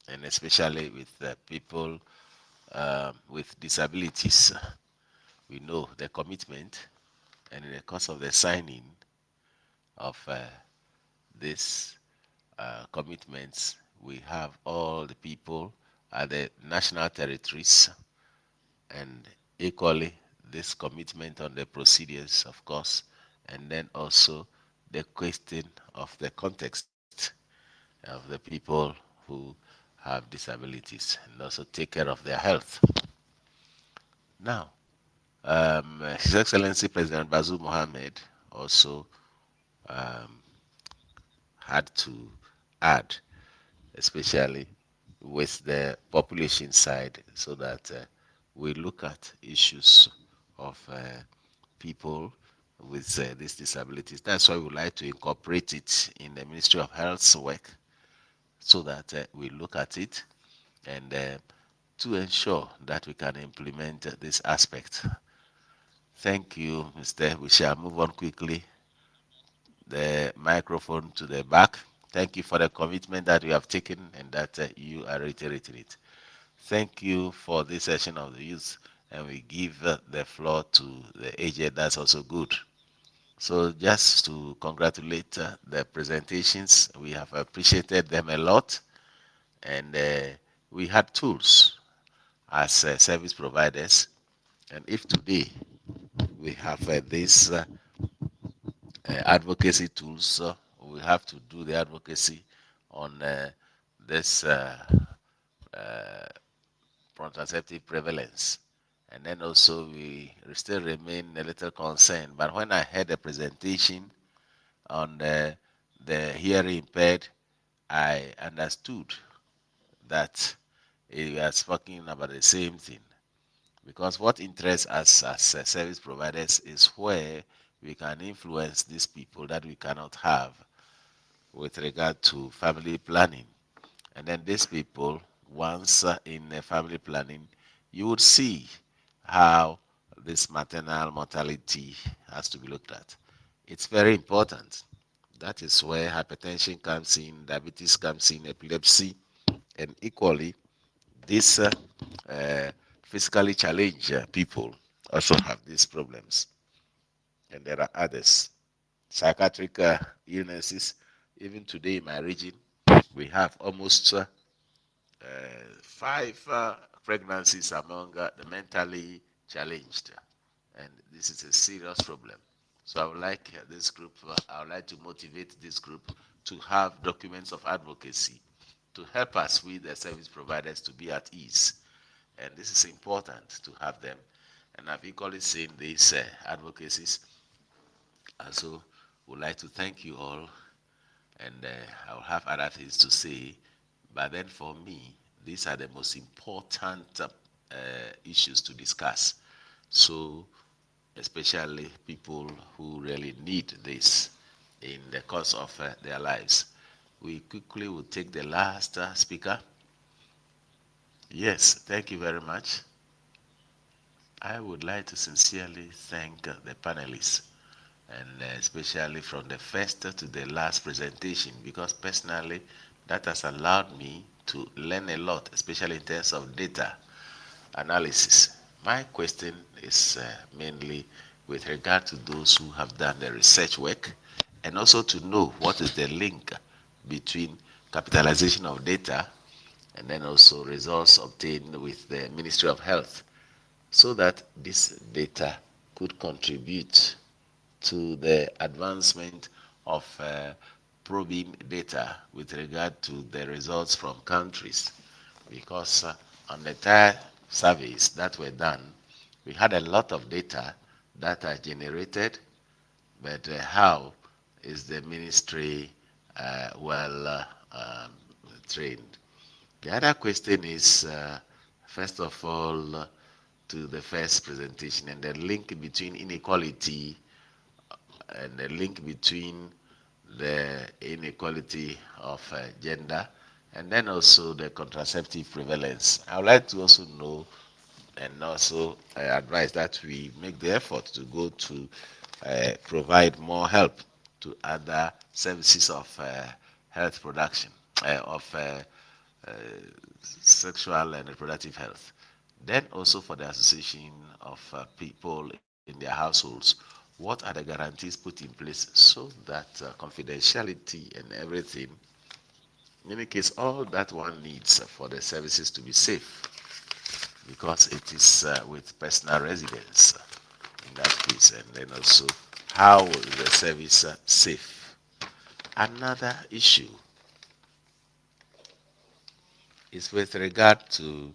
[SPEAKER 2] and especially with people with disabilities. We know the commitment, and in the course of the signing of these commitments, we have all the people at the national territories, and equally this commitment on the procedures, of course, and then also the question of the context of the people who have disabilities, and also take care of their health. Now, His Excellency President Bazoum Mohammed also um, had to add, especially with the population side, so that we look at issues of people with these disabilities. That's why we would like to incorporate it in the Ministry of Health's work, so that we look at it and to ensure that we can implement this aspect. Thank you, Mr. We shall move on quickly. The microphone to the back. Thank you for the commitment that you have taken and that you are reiterating it. Thank you for this session of the youth, and we give the floor to the agent. That's also good. So just to congratulate the presentations, we have appreciated them a lot, and we had tools as service providers, and if today we have these advocacy tools, we have to do the advocacy on this contraceptive prevalence. And then also we still remain a little concerned. But when I heard the presentation on the hearing impaired, I understood that we are speaking about the same thing. Because what interests us as service providers is where we can influence these people that we cannot have with regard to family planning. And then these people, once in family planning, you would see how this maternal mortality has to be looked at. It's very important. That is where hypertension comes in, diabetes comes in, epilepsy, and equally, these physically challenged people also have these problems. And there are others. Psychiatric illnesses. Even today in my region, we have almost five pregnancies among the mentally challenged, and this is a serious problem. So I would like this group, I would like to motivate this group to have documents of advocacy to help us with the service providers to be at ease. And this is important to have them. And I've equally seen these advocacies. Also, would like to thank you all, and I'll have other things to say. But then for me, these are the most important issues to discuss. So, especially people who really need this in the course of their lives. We quickly will take the last speaker. Yes, thank you very much. I would like to sincerely thank the panelists, and especially from the first to the last presentation, because personally that has allowed me to learn a lot, especially in terms of data analysis. My question is mainly with regard to those who have done the research work, and also to know what is the link between capitalization of data and then also results obtained with the Ministry of Health, so that this data could contribute to the advancement of probing data with regard to the results from countries. Because on the THUR surveys that were done, we had a lot of data that are generated, but how is the ministry well trained? The other question is, first of all, to the first presentation and the link between inequality and the link between the inequality of gender and then also the contraceptive prevalence. I would like to also know and also advise that we make the effort to go to provide more help to other services of health production, of uh, sexual and reproductive health. Then also for the association of people in their households, what are the guarantees put in place so that confidentiality and everything, in any case, all that one needs for the services to be safe, because it is with personal residence in that case, and then also how is the service safe. Another issue is with regard to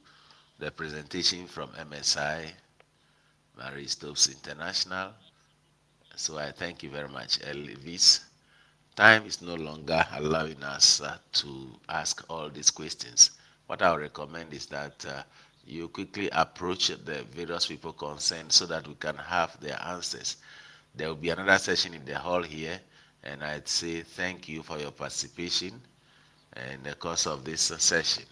[SPEAKER 2] the presentation from MSI, Marie Stopes International. So I thank you very much, Elvis. Time is no longer allowing us to ask all these questions. What I would recommend is that you quickly approach the various people concerned so that we can have their answers. There will be another session in the hall here, and I'd say thank you for your participation in the course of this session.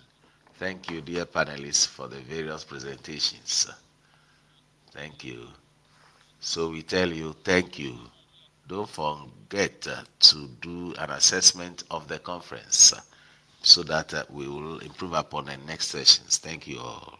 [SPEAKER 2] Thank you, dear panelists, for the various presentations. Thank you. So we tell you thank you. Don't forget to do an assessment of the conference so that we will improve upon the next sessions. Thank you all.